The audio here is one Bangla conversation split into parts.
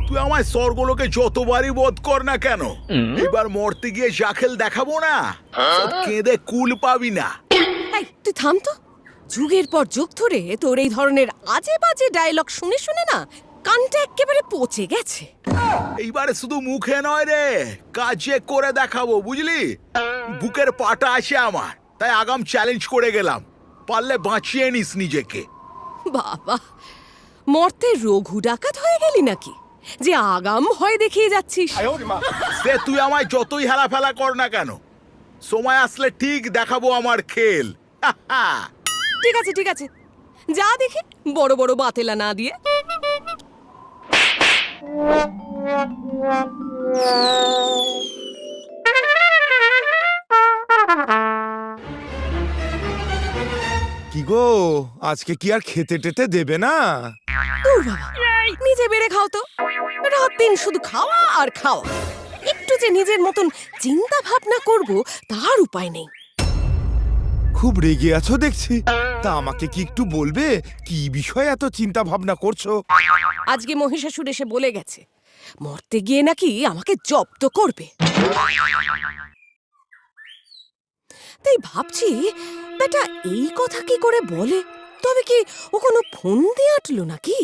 তুই আমায় স্বর্গলোকে যতবারই বধ কর না কেন, এবার মরতে গিয়ে জাখেল দেখাবো না, সব কেঁদে কুল পাবি না। এই তুই থাম তো। যুগের পর যুগ ধরে তোর এই ধরনের আজে বাজে ডায়লগ শুনে শুনে না কানটা একেবারে পচে গেছে। এইবারে শুধু মুখে নয় রে, কাজে করে দেখাবো, বুঝলি? বুকের পাটা আছে আমার, তাই আগাম চ্যালেঞ্জ করে গেলাম, পারলে বাঁচিয়ে নিস নিজেকে। বাবা, মরতে রঘু ডাকাত হয়ে গেলি নাকি যে আগাম ভয় দেখিয়ে যাচ্ছিস? সে তুই আমায় যতই হেলাফেলা কর না কেন, সময় আসলে ঠিক দেখাবো আমার খেল। ঠিক আছে ঠিক আছে, যা দেখি বড় বড় বাতেলা না দিয়ে। কি গো, আজকে কি আর খেতে টেতে দেবে না? দূর বাবা, নিজে বেড়ে খাও তো। রাত দিন শুধু খাওয়া আর খাওয়া। একটু যে নিজের মতন চিন্তা ভাবনা করব তার উপায় নেই। খুব রেগে আছো দেখছি। তা আমাকে কি একটু বলবে কি বিষয়ে এত চিন্তা ভাবনা করছো? আজকে মহিষাসুর এসে বলে গেছে মরতে গিয়ে নাকি আমাকে জব্দ করবে। তাই ভাবছি বেটা এই কথা কি করে বলে। তবে কি ও কোনো ফোন দিয়ে আটলো নাকি?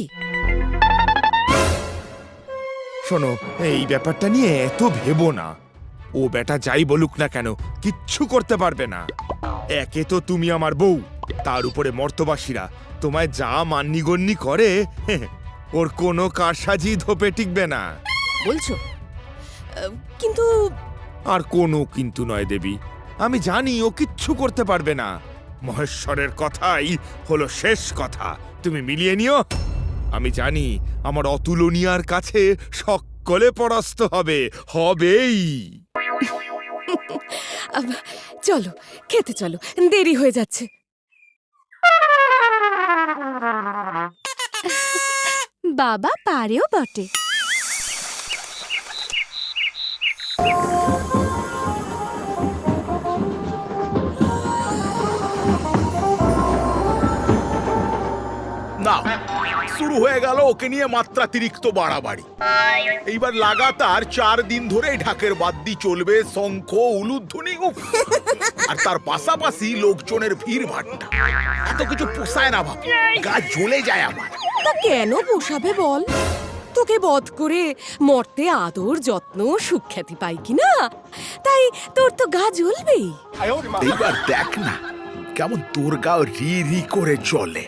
শোনো, এই ব্যাপারটা নিয়ে এত ভেবো না। ও বেটা যাই বলুক না কেন, কিচ্ছু করতে পারবে না। একে তো তুমি আমার বউ, তার উপরে মর্তবাসীরা তোমায় যা মান্যিগণ্যি করে, ওর কোনো কারসাজি ধোপে টিকবে না। বলছো? কিন্তু আর কোনো কিন্তু নয় দেবী, আমি জানি ও কিচ্ছু করতে পারবে না। মহেশ্বরের কথাই হলো শেষ কথা, তুমি মিলিয়ে নিও। আমি জানি আমার অতুলনীয়ার কাছে সকলে পরাস্ত হবে, হবেই। চলো খেতে চলো, দেরি হয়ে যাচ্ছে। বাবা পারেও বটে। না, শুরু হয়ে গেল ওকে নিয়ে মাত্রাতিরিক্ত বাড়াবাড়ি। এইবার লাগাতার 4 দিন ধরে ঢাকের বাদ্যি চলবে, শঙ্খ উলুধ্বনি, উফ! আর তার পাশাপাশি লোকজনের ভিড় ভাট্টা। এত কিছু পোষায় না বাবা, গা জ্বলে যায় আমার। তা কেন পোষাবে বল? তোকে বধ করে মরতে আদর যত্ন সুখ্যাতি পাই কিনা, তাই তোর তো গা জ্বলবেই। এইবার দেখ না কেমন তোর গাও রি রি করে চলে।